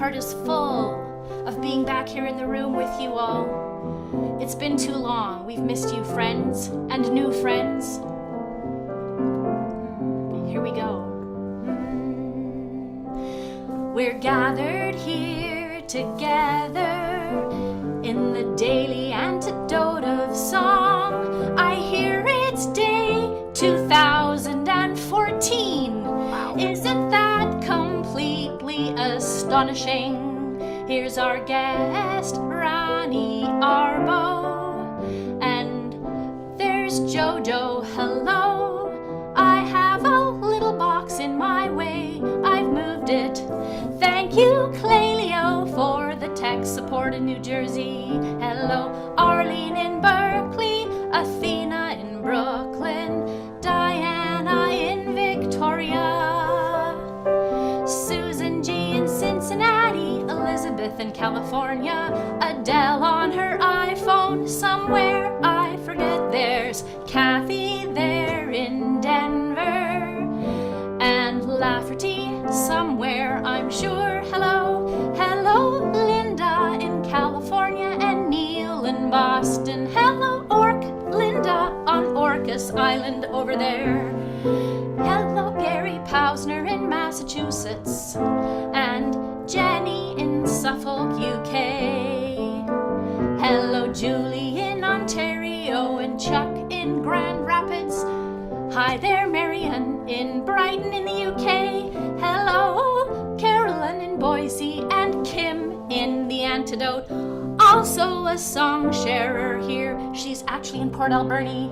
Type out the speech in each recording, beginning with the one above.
heart is full of being back here in the room with you all. It's been too long. We've missed you, friends and new friends. Here we go. We're gathered here together in the daily antidote of song. I hear it's day 2014. Wow. Isn't that completely astonishing? Here's our guest, Rani Arbo, and there's Jojo. Hello. I have a little box in my way. I've moved it. Thank you, Clelio, for the tech support in New Jersey. Hello, Arlene in Berkeley, Athena in Brooklyn, Diana in Victoria, Susan G in Cincinnati, Elizabeth in California, Adele on her iPhone somewhere, I forget. There's Cathy there in Denver, and Lafferty somewhere, I'm sure. Hello, hello, Linda in California, and Neil in Boston. Hello, Linda on Orcas Island over there. Hello, Gary Pausner in Massachusetts, and Jenny in Suffolk, UK. Hello, Julie in Ontario, and Chuck in Grand Rapids. Hi there, Marion in Brighton in the UK. Hello, Carolyn in Boise, and Kim in the Antidote. Also a song sharer here. She's actually in Port Alberni.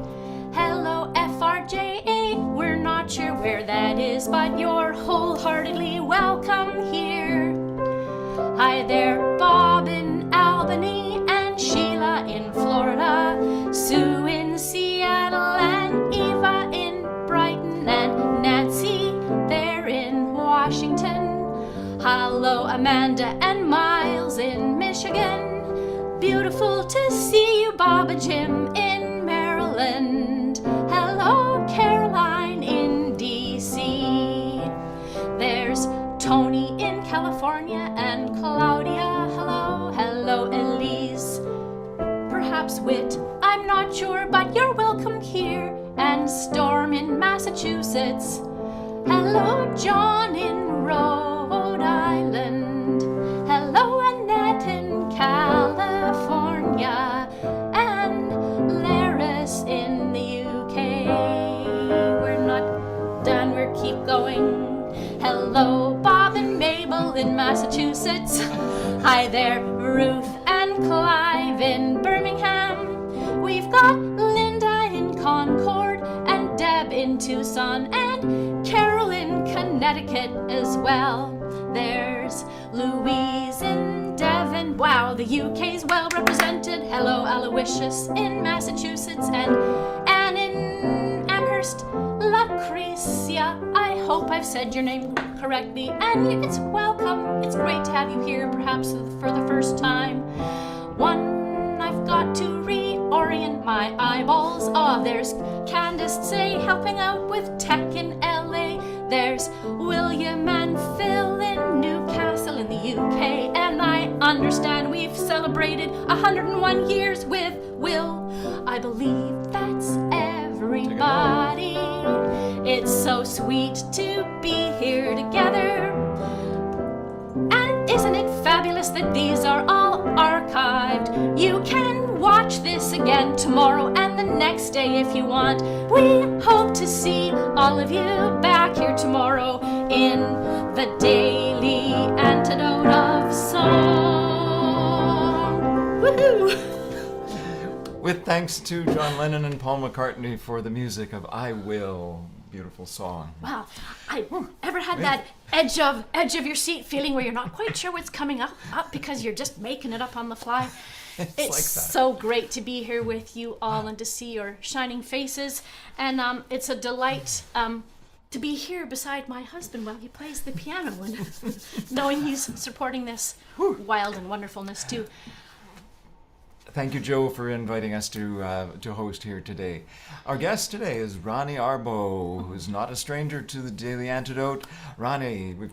Hello, FRJA. We're not sure where that is, but you're wholeheartedly welcome here. Hi there, Bob in Albany, and Sheila in Florida, Sue in Seattle, and Eva in Brighton, and Nancy there in Washington. Hello, Amanda and Miles in Michigan. Beautiful to see you, Baba Jim in Maryland. Hello, Caroline in DC. There's Tony in California, and Claudia. Hello, hello, Elise. Perhaps Whit, I'm not sure, but you're welcome here. And Storm in Massachusetts. Hello, John in Rhode Island. Hello, Annette in California. And Laris in the UK. We're not done, we'll keep going. Hello, Bob and Mabel in Massachusetts. Hi there, Ruth and Clive in Birmingham. We've got Linda in Concord, and Deb in Tucson, and Carol in Connecticut as well. There's Louise in Devon. Wow, the UK's well represented. Hello, Aloysius in Massachusetts, and Anne in Amherst. Lucretia, I hope I've said your name correctly, and it's welcome. It's great to have you here, perhaps for the first time. I've got to reorient my eyeballs. Oh, there's Candace Say helping out with tech in LA. There's William and Phil in Newcastle in the UK, and I understand we've celebrated 101 years with Will. I believe that's everybody. It's so sweet to be here together. And isn't it fabulous that these are all archived? You can watch this again tomorrow and the next day if you want. We hope to see all of you back here tomorrow in the Daily Antidote of Song. Woohoo! With thanks to John Lennon and Paul McCartney for the music of I Will. Beautiful song. Wow. I ever had that edge of your seat feeling where you're not quite sure what's coming up because you're just making it up on the fly? It's like that. So great to be here with you all and to see your shining faces. And it's a delight to be here beside my husband while he plays the piano and knowing he's supporting this wild and wonderfulness too. Thank you, Joe, for inviting us to host here today. Our guest today is Rani Arbo, who's not a stranger to the Daily Antidote. Rani, we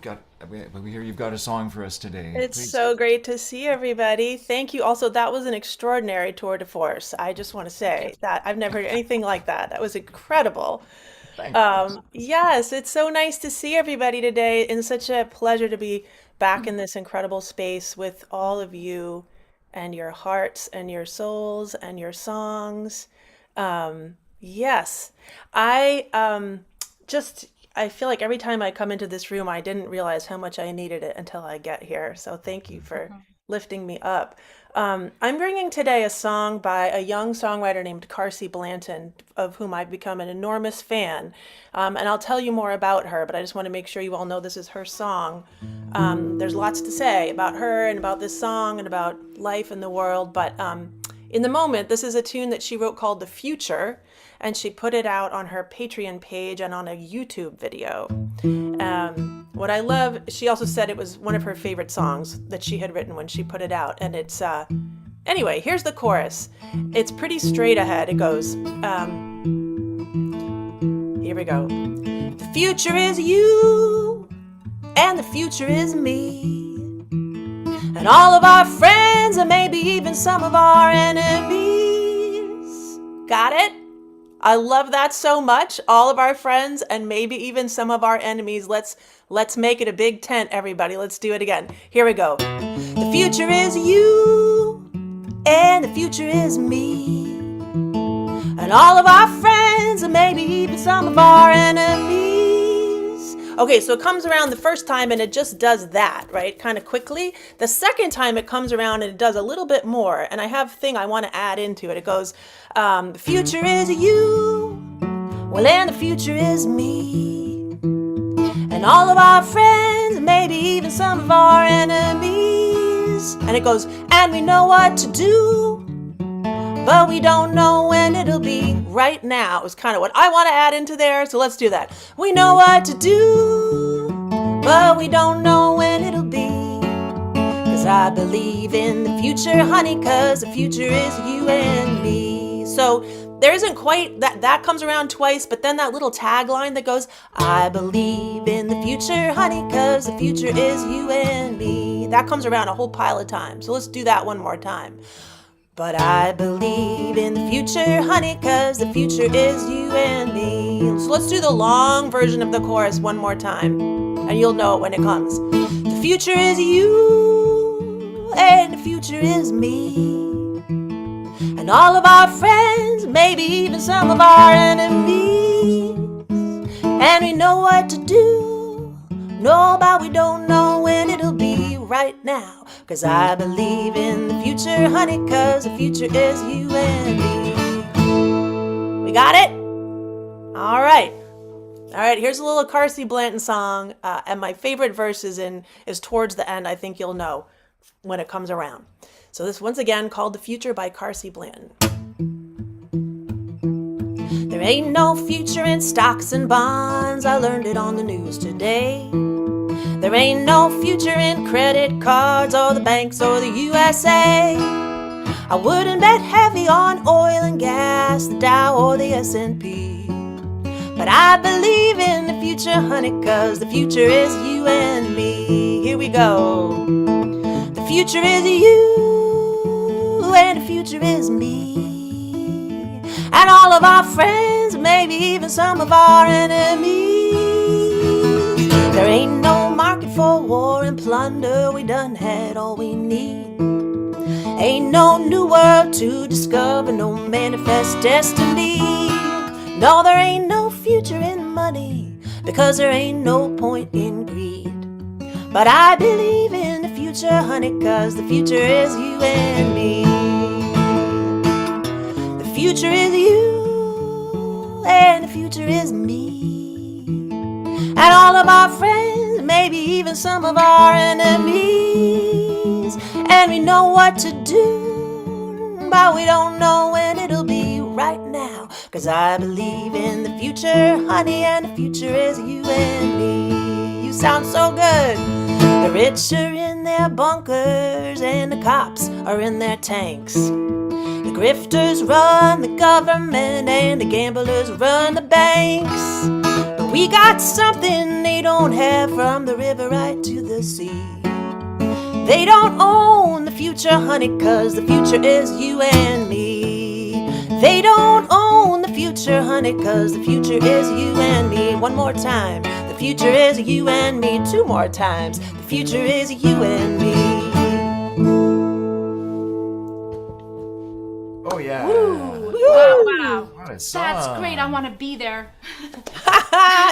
hear you've got a song for us today. It's Please. so great to see everybody. Thank you. Also, that was an extraordinary tour de force. I just want to say that I've never heard anything like that. That was incredible. Thank you. Yes, it's so nice to see everybody today, and such a pleasure to be back in this incredible space with all of you and your hearts and your souls and your songs. Yes, I I feel like every time I come into this room, I didn't realize how much I needed it until I get here. So thank you for lifting me up. I'm bringing today a song by a young songwriter named Carsie Blanton, of whom I've become an enormous fan. And I'll tell you more about her, but I just want to make sure you all know this is her song. There's lots to say about her and about this song and about life and the world, but in the moment, this is a tune that she wrote called The Future, and she put it out on her Patreon page and on a YouTube video. What I love, she also said it was one of her favorite songs that she had written when she put it out. And it's, anyway, here's the chorus. It's pretty straight ahead. It goes, here we go. The future is you, and the future is me. And all of our friends, and maybe even some of our enemies. Got it? I love that so much. All of our friends and maybe even some of our enemies. Let's make it a big tent, everybody. Let's do it again. Here we go. The future is you, and the future is me. And all of our friends and maybe even some of our enemies. Okay, so it comes around the first time and it just does that, right? Kind of quickly. The second time it comes around and it does a little bit more. And I have a thing I want to add into it. It goes, the future is you, well, and the future is me. And all of our friends, maybe even some of our enemies. And it goes, and we know what to do, but we don't know when it'll be. Right now is kind of what I want to add into there, so let's do that. We know what to do, but we don't know when it'll be. Cause I believe in the future, honey, cause the future is you and me. So there isn't quite, that comes around twice, but then that little tagline that goes, I believe in the future, honey, cause the future is you and me. That comes around a whole pile of times, so let's do that one more time. But I believe in the future, honey, cause the future is you and me. So let's do the long version of the chorus one more time, and you'll know it when it comes. The future is you, and the future is me. And all of our friends, maybe even some of our enemies. And we know what to do, no, but we don't know when it'll be right now. Cause I believe in the future, honey, cause the future is you and me. We got it? All right, here's a little Carsie Blanton song, and my favorite verse is towards the end. I think you'll know when it comes around. So this once again called The Future by Carsie Blanton. There ain't no future in stocks and bonds, I learned it on the news today. There ain't no future in credit cards or the banks or the USA. I wouldn't bet heavy on oil and gas, the Dow or the S&P. But I believe in the future, honey, cause the future is you and me. Here we go. The future is you, and the future is me. And all of our friends, maybe even some of our enemies. There ain't no market for war and plunder, we done had all we need. Ain't no new world to discover, no manifest destiny. No, there ain't no future in money, because there ain't no point in greed. But I believe in the future, honey, cause the future is you and me. The future is you, and the future is me. And all of our friends, maybe even some of our enemies. And we know what to do, but we don't know when it'll be right now. Cause I believe in the future, honey, and the future is you and me. You sound so good. The rich are in their bunkers and the cops are in their tanks. grifters run the government and the gamblers run the banks. But we got something they don't have, from the river right to the sea. They don't own the future, honey, 'cause the future is you and me. They don't own the future, honey, 'cause the future is you and me. One more time. The future is you and me. Two more times. The future is you and me. Oh yeah. Wow. What a song. That's great. I want to be there.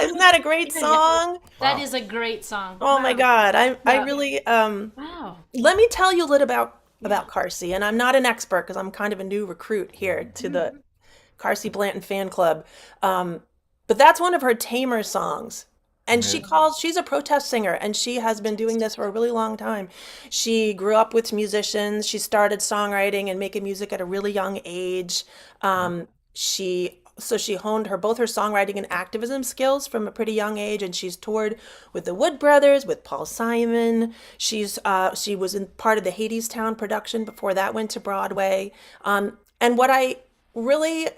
Isn't that a great song? That is a great song. Oh my God. I Yeah. really, Wow. let me tell you a little about Carsie. And I'm not an expert because I'm kind of a new recruit here to the Carsie Blanton fan club. But that's one of her tamer songs. And she's a protest singer, and she has been doing this for a really long time. She grew up with musicians. She started songwriting and making music at a really young age. She honed both her songwriting and activism skills from a pretty young age, and she's toured with the Wood Brothers, with Paul Simon. She was in part of the Hadestown production before that went to Broadway. And what I really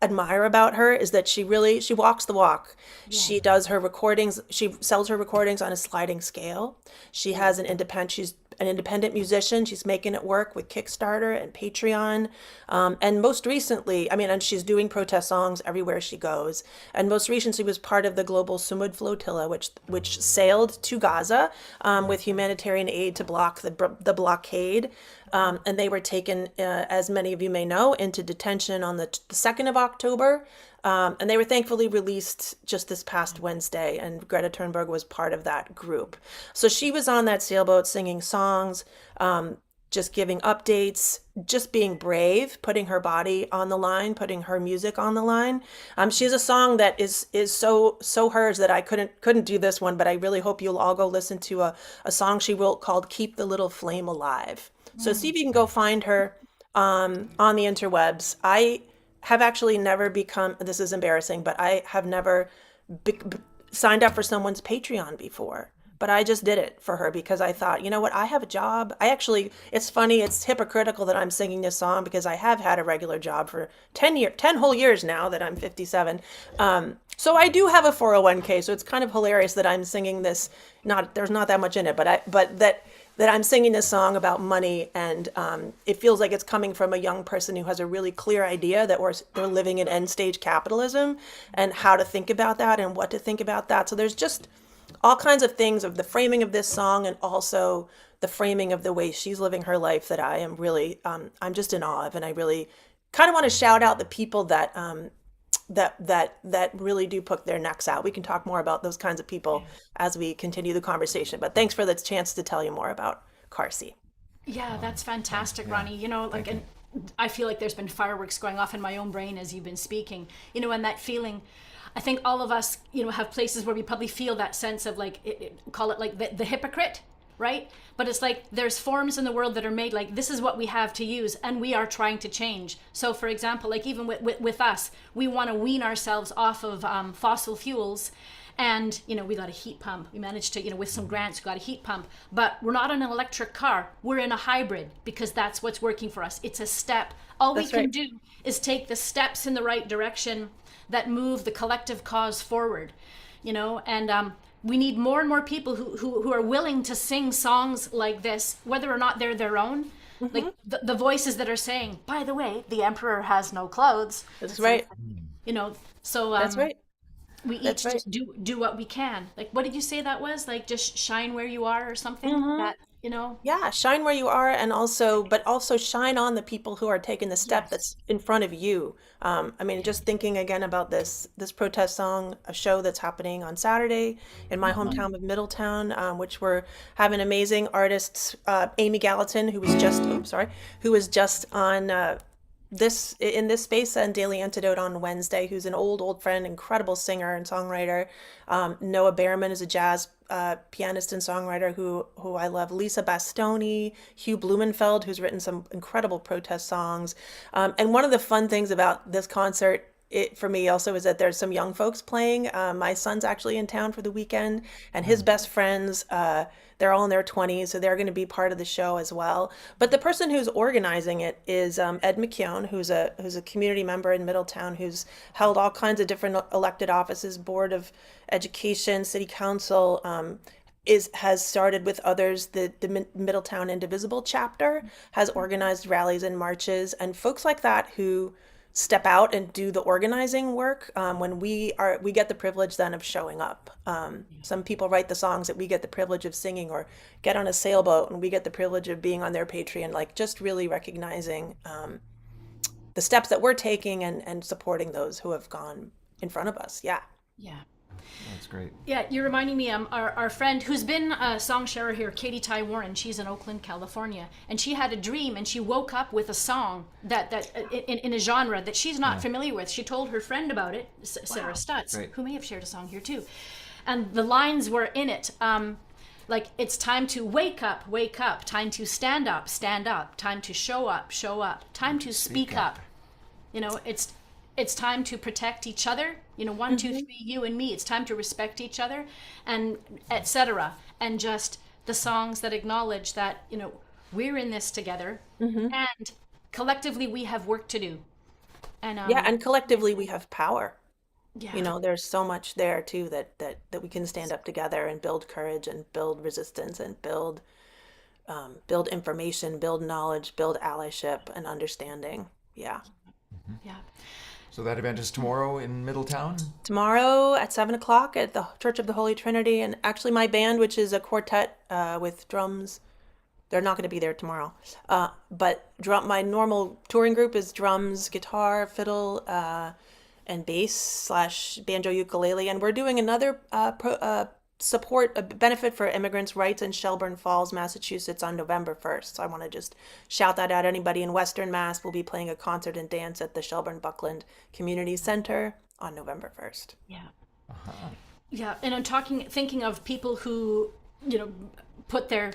admire about her is that she walks the walk. She does her recordings. She sells her recordings on a sliding scale. She's an independent musician. She's making it work with Kickstarter and Patreon. And most recently, and she's doing protest songs everywhere she goes. And most recently was part of the global Sumud flotilla, which sailed to Gaza with humanitarian aid to block the blockade. And they were taken, as many of you may know, into detention on the 2nd of October. And they were thankfully released just this past Wednesday, and Greta Thunberg was part of that group. So she was on that sailboat singing songs, just giving updates, just being brave, putting her body on the line, putting her music on the line. She has a song that is so hers that I couldn't do this one, but I really hope you'll all go listen to a song she wrote called "Keep the Little Flame Alive." So see if you can go find her on the interwebs. I have actually never this is embarrassing, but I have never signed up for someone's Patreon before. But I just did it for her because I thought, you know what, I have a job. It's funny, it's hypocritical that I'm singing this song because I have had a regular job for 10 whole years now that I'm 57. So I do have a 401k, so it's kind of hilarious that I'm singing this. There's not that much in it, but that I'm singing this song about money, and it feels like it's coming from a young person who has a really clear idea that we're living in end stage capitalism and how to think about that and what to think about that. So there's just all kinds of things of the framing of this song and also the framing of the way she's living her life that I am really, I'm just in awe of. And I really kind of want to shout out the people that really do put their necks out. We can talk more about those kinds of people as we continue the conversation. But thanks for the chance to tell you more about Carsie. Yeah, that's fantastic, Ronnie. And I feel like there's been fireworks going off in my own brain as you've been speaking. And that feeling, I think all of us, have places where we probably feel that sense of call it like the hypocrite, right? But it's like there's forms in the world that are made like this is what we have to use, and we are trying to change. So for example, like even with us, we want to wean ourselves off of fossil fuels, and we got a heat pump. We managed to, with some grants, we got a heat pump, but we're not in an electric car. We're in a hybrid because that's what's working for us. It's a step. All we can do is take the steps in the right direction that move the collective cause forward, and we need more and more people who are willing to sing songs like this, whether or not they're their own. Mm-hmm. Like the voices that are saying, by the way, the emperor has no clothes. That's right. So that's right. We each just do what we can. Like, what did you say that was? Like, just shine where you are or something? Mm-hmm. Yeah, shine where you are, and also shine on the people who are taking the step that's in front of you. Just thinking again about this protest song, a show that's happening on Saturday in my hometown of Middletown, which we're having amazing artists, Amy Gallatin, who was just on in this space and Daily Antidote on Wednesday, who's an old friend, incredible singer and songwriter. Noah Behrman is a jazz pianist and songwriter who I love. Lisa Bastoni, Hugh Blumenfeld, who's written some incredible protest songs. And one of the fun things about this concert for me also is that there's some young folks playing. My son's actually in town for the weekend, and his best friends, they're all in their 20s, so they're going to be part of the show as well. But the person who's organizing it is Ed McKeown, who's a community member in Middletown, who's held all kinds of different elected offices, Board of Education, City Council. Has started with others. The Middletown Indivisible chapter has organized rallies and marches, and folks like that who step out and do the organizing work. When we get the privilege then of showing up. Some people write the songs that we get the privilege of singing, or get on a sailboat and we get the privilege of being on their Patreon. Like, just really recognizing the steps that we're taking and supporting those who have gone in front of us. Yeah. Yeah. That's great. Yeah, you're reminding me, our friend who's been a song sharer here, Katie Ty Warren, she's in Oakland, California, and she had a dream and she woke up with a song that in a genre that she's not familiar with. She told her friend about it, Sarah Stutz, Great. who may have shared a song here too. And the lines were in it, like, it's time to wake up, time to stand up, time to show up, time to speak up. You know, it's time to protect each other. You know, 1, 2, 3, you and me. It's time to respect each other, and etc. And just the songs that acknowledge that, you know, we're in this together, and collectively we have work to do. And And collectively we have power. yeah, You know, there's so much there too that we can stand up together and build courage and build resistance and build information, build knowledge, build allyship and understanding. Yeah. yeah. So that event is tomorrow in Middletown? Tomorrow at 7 o'clock at the Church of the Holy Trinity. And actually my band, which is a quartet with drums, they're not going to be there tomorrow. But my normal touring group is drums, guitar, fiddle, and bass / banjo ukulele. And we're doing another a benefit for immigrants' rights in Shelburne Falls, Massachusetts on November 1st. So I want to just shout that out. Anybody in Western Mass will be playing a concert and dance at the Shelburne Buckland Community Center on November 1st. Yeah. Yeah, and I'm thinking of people who, you know, put their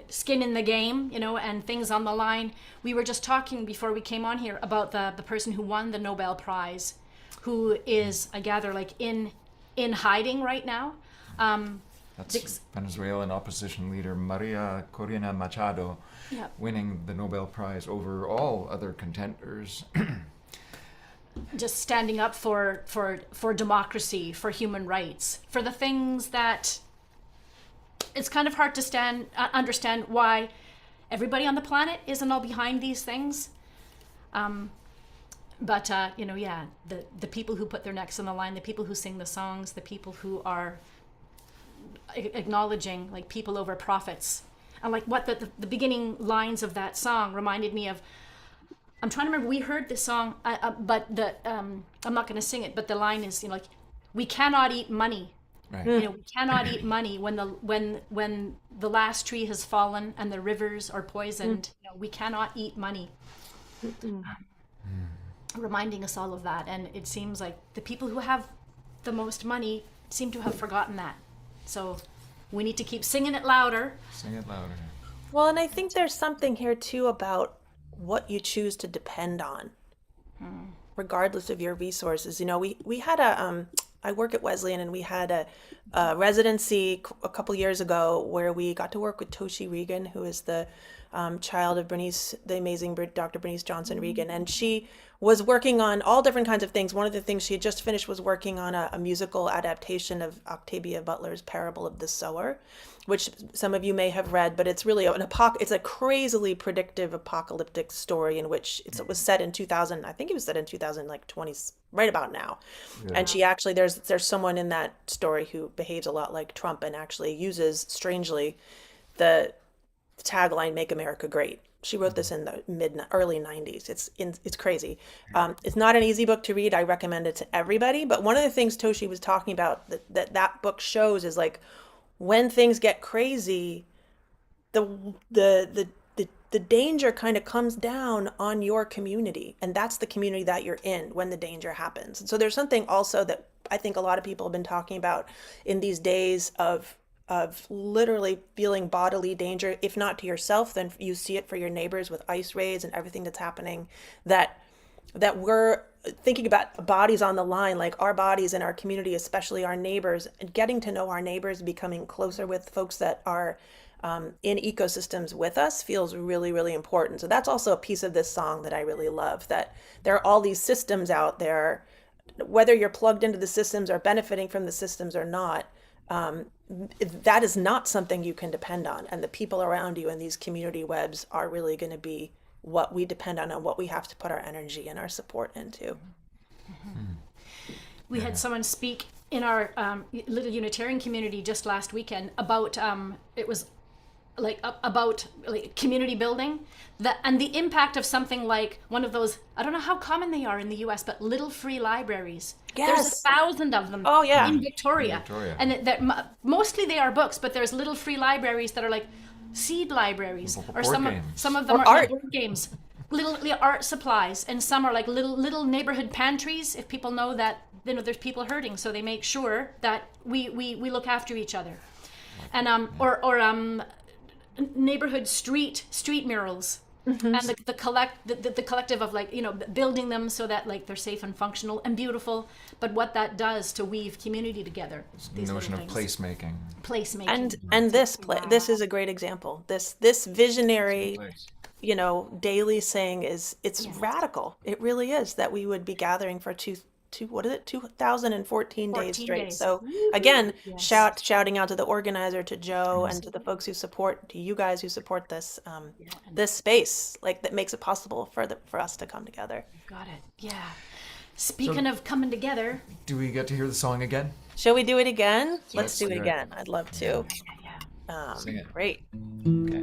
skin in the game, you know, and things on the line. We were just talking before we came on here about the person who won the Nobel Prize, who is, I gather, like in hiding right now. That's Venezuelan opposition leader Maria Corina Machado, Yeah. winning the Nobel Prize over all other contenders. Just standing up for democracy, for human rights, for the things that it's kind of hard to understand why everybody on the planet isn't all behind these things. But you know, yeah, the people who put their necks on the line, the people who sing the songs, the people who are acknowledging, like, people over profits. And like what the beginning lines of that song reminded me of. I'm trying to remember, we heard this song, but I'm not going to sing it, but the line is, you know, like, we cannot eat money. Right. You know, we cannot eat money when the last tree has fallen and the rivers are poisoned. You know, we cannot eat money. Reminding us all of that. And it seems like the people who have the most money seem to have forgotten that. So we need to keep singing it louder. Sing it louder. Well, and I think there's something here too about what you choose to depend on, regardless of your resources. You know, we had I work at Wesleyan, and we had a residency a couple years ago where we got to work with Toshi Regan, who is the child of the amazing Dr. Bernice Johnson Regan. And she was working on all different kinds of things. One of the things she had just finished was working on a musical adaptation of Octavia Butler's Parable of the Sower, which some of you may have read, but it's really it's a crazily predictive apocalyptic story in which it was set in 2000. I think it was set in 2000, like 20, right about now. Yeah. And she actually, there's someone in that story who behaves a lot like Trump and actually uses, strangely, the tagline "Make America Great." She wrote this in the early 90s. It's crazy. It's not an easy book to read. I recommend it to everybody. But one of the things Toshi was talking about that book shows is, like, when things get crazy, the danger kind of comes down on your community, and that's the community that you're in when the danger happens. And so there's something also that I think a lot of people have been talking about in these days of literally feeling bodily danger, if not to yourself, then you see it for your neighbors with ice raids and everything that's happening, that we're thinking about bodies on the line, like our bodies in our community, especially our neighbors, and getting to know our neighbors, becoming closer with folks that are in ecosystems with us feels really, really important. So that's also a piece of this song that I really love, that there are all these systems out there, whether you're plugged into the systems or benefiting from the systems or not. That is not something you can depend on. And the people around you in these community webs are really going to be what we depend on and what we have to put our energy and our support into. We had someone speak in our little Unitarian community just last weekend about it was about community building, and the impact of something like one of those, I don't know how common they are in the US, but little free libraries. Yes. There's 1,000 of them in Victoria. And mostly they are books, but there's little free libraries that are like seed libraries, or some of them Or are art. board games, little art supplies, and some are like little neighborhood pantries. If people know that there's people hurting, so they make sure that we look after each other, and neighborhood street murals, and the collective of building them so that they're safe and functional and beautiful, but what that does to weave community together. The notion of placemaking. And this is a great example. This visionary, daily saying it's radical. It really is, that we would be gathering for 2014 days straight. days. So again, shouting out to the organizer, to Joe, and to the folks who support, to you guys who support this this space, that makes it possible for us to come together. Got it. Yeah. Speaking of coming together, Do we get to hear the song again? Shall we do it again? Let's Let's do do it it. again. I'd love to. Sing it. Great. Okay.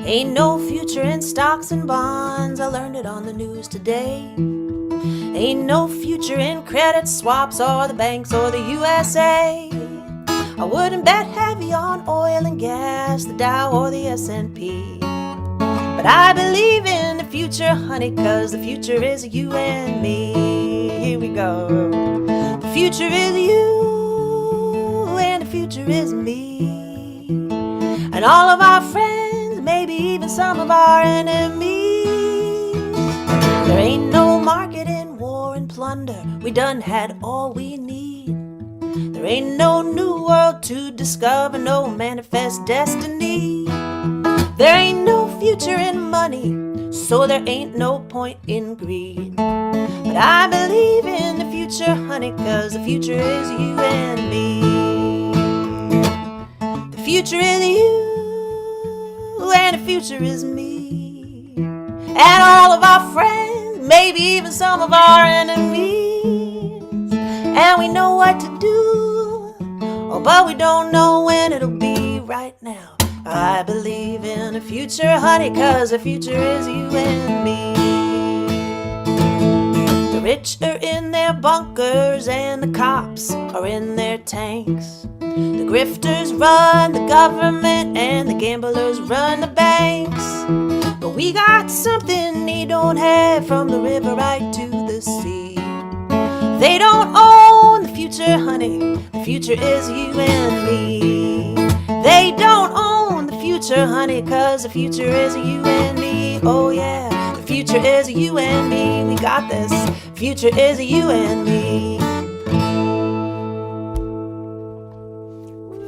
Ain't no future in stocks and bonds, I learned it on the news today. Ain't no future in credit swaps or the banks or the USA. I wouldn't bet heavy on oil and gas, the Dow or the S&P. But I believe in the future, honey, 'cause the future is you and me. Here we go. The future is you and the future is me. And all of our friends, maybe even some of our enemies. There ain't no market in war and plunder, we done had all we need. There ain't no new world to discover, no manifest destiny. There ain't no future in money, so there ain't no point in greed. But I believe in the future, honey, 'cause the future is you and me. The future is you and the future is me. And all of our friends, maybe even some of our enemies. And we know what to do, but we don't know when it'll be right now. I believe in the future, honey, 'cause the future is you and me. The rich are in their bunkers and the cops are in their tanks. The grifters run the government and the gamblers run the banks. But we got something they don't have, from the river right to the sea. They don't own the future, honey, the future is you and me. They don't own the future, honey, 'cause the future is you and me. Oh yeah, the future is you and me. We got this, future is you and me.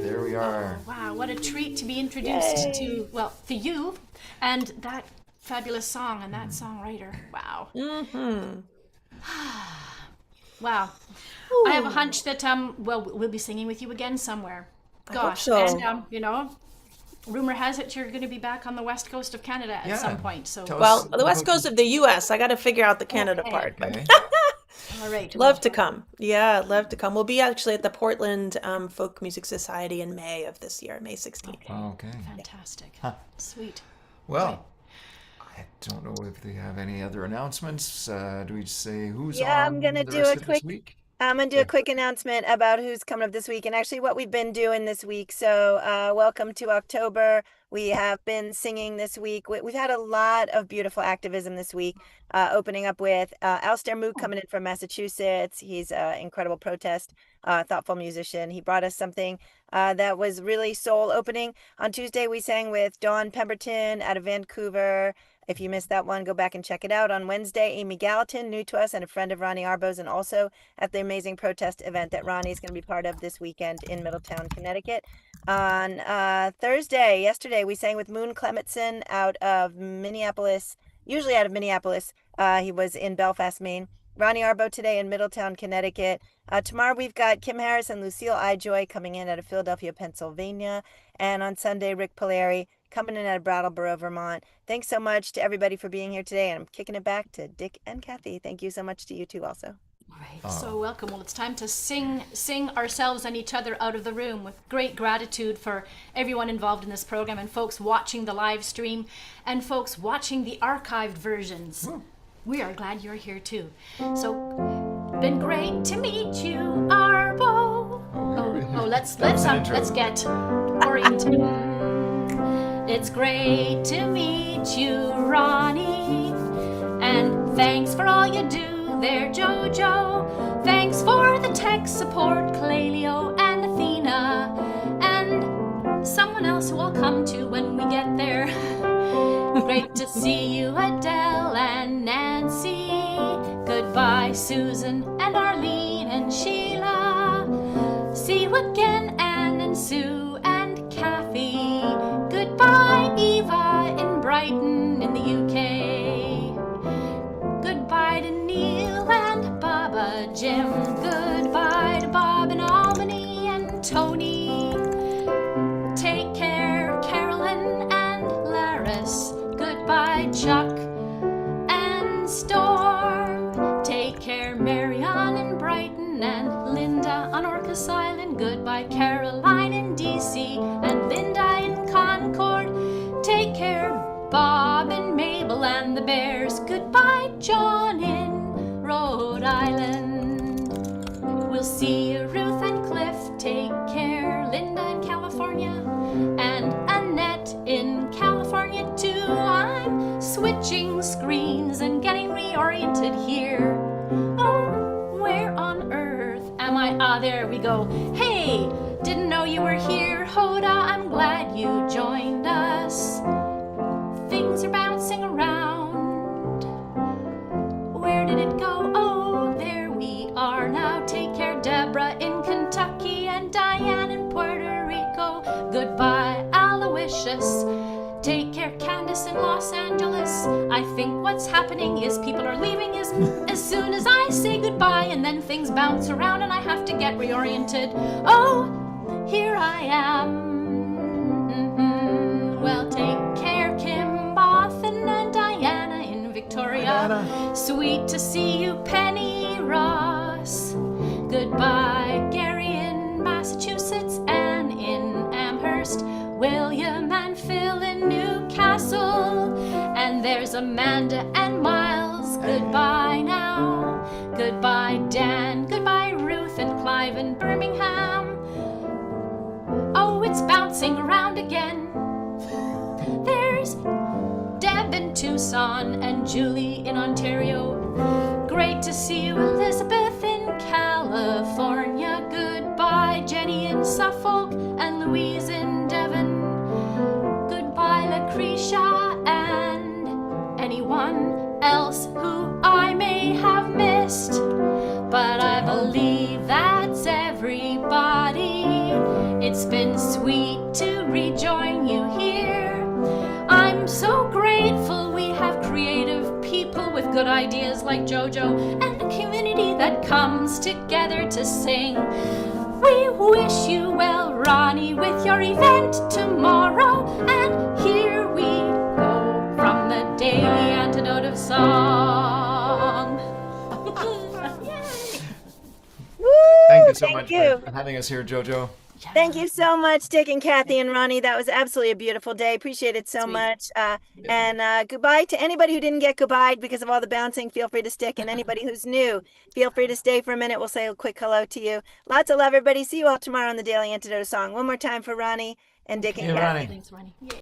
There we are. wow, what a treat to be introduced to you and that fabulous song and that songwriter. Wow. Wow. I have a hunch that we'll be singing with you again somewhere. Gosh. I hope so. And rumor has it you're going to be back on the west coast of Canada at some point. So Tell Well, us the west about- coast of the U.S. I got to figure out the Canada part. But Okay. all right. love to come. Yeah, love to come. We'll be actually at the Portland Folk Music Society in May of this year, May 16th. Okay. Fantastic. Sweet. Well, I don't know if they have any other announcements. Do we say who's Yeah, on I'm gonna the do rest a of this quick week? I'm gonna do a quick announcement about who's coming up this week and actually what we've been doing this week. So welcome to October. We have been singing this week. We've had a lot of beautiful activism this week, opening up with Alistair Mook coming in from Massachusetts. He's an incredible protest, thoughtful musician. He brought us something that was really soul opening. On Tuesday, we sang with Dawn Pemberton out of Vancouver, If you missed that one, go back and check it out. On Wednesday, Amy Gallatin, new to us and a friend of Rani Arbo's, and also at the amazing protest event that Ronnie is going to be part of this weekend in Middletown, Connecticut. On yesterday, we sang with Moon Clementson out of Minneapolis, usually out of Minneapolis. He was in Belfast, Maine. Rani Arbo today in Middletown, Connecticut. Tomorrow we've got Kim Harris and Lucille Ijoy coming in out of Philadelphia, Pennsylvania. And on Sunday, Rick Polari coming in out of Brattleboro, Vermont. Thanks so much to everybody for being here today. And I'm kicking it back to Dick and Cathy. Thank you so much to you two also. All right, so welcome. Well, it's time to sing ourselves and each other out of the room with great gratitude for everyone involved in this program and folks watching the live stream and folks watching the archived versions. We are glad you're here too. So, been great to meet you, Arbo. Let's get oriented. It's great to meet you, Ronnie, and thanks for all you do there, Jojo. Thanks for the tech support, Clelio and Athena, and someone else who I'll come to when we get there. Great to see you, Adele and Nancy. Goodbye, Susan and Arlene and Sheila. See you again, Anne and Sue and Cathy. Goodbye, Eva in Brighton in the UK. Goodbye to Neil and Baba Jim. Goodbye to Bob in Albany and Tony. Take care, Carolyn and Laris. Goodbye, Chuck and Storm. Take care, Marianne in Brighton and Linda on Orcas Island. Goodbye, Caroline in DC and Linda in Concord. Take care, Bob and Mabel and the Bears. Goodbye, John in Rhode Island. We'll see you, Ruth and Cliff. Take care, Linda in California and Annette in California too. I'm switching screens and getting reoriented here. Oh, where on earth am I? Ah, there we go. Hey, didn't know you were here, Hoda. I'm glad you joined us. Things are bouncing around. Where did it go? Oh, there we are now. Take care, Deborah in Kentucky and Diane in Puerto Rico. Goodbye, Aloysius. Take care, Candace in Los Angeles. I think what's happening is people are leaving as soon as I say goodbye, and then things bounce around and I have to get reoriented. Oh, here I am. Well, take care, Kim Bothan and Diana in Victoria. Diana. Sweet to see you, Penny Ross. Goodbye, Gary in Massachusetts, Anne in Amherst, William and Phil in Newcastle, and there's Amanda and Miles. Goodbye now. Goodbye, Dan. Goodbye, Ruth and Clive in Birmingham. Oh, it's bouncing around again. There's Deb in Tucson and Julie in Ontario. Great to see you, Elizabeth in California. Goodbye, Jenny in Suffolk and Louise in Devon. Goodbye, Lucretia and anyone else who I may have missed. But I believe that's everybody. It's been sweet to rejoin you here. I'm so grateful we have creative people with good ideas like JoJo and a community that comes together to sing. We wish you well, Ronnie, with your event tomorrow. And here we go from the Daily Antidote of Song. Woo! Thank you so Thank much you. for having us here, JoJo. Thank you so much, Dick and Cathy and Ronnie. That was absolutely a beautiful day. Appreciate it so much. And goodbye to anybody who didn't get goodbye because of all the bouncing. Feel free to stick. And anybody who's new, feel free to stay for a minute. We'll say a quick hello to you. Lots of love, everybody. See you all tomorrow on the Daily Antidote Song. One more time for Ronnie and Dick and Cathy. Ronnie. Thanks, Ronnie.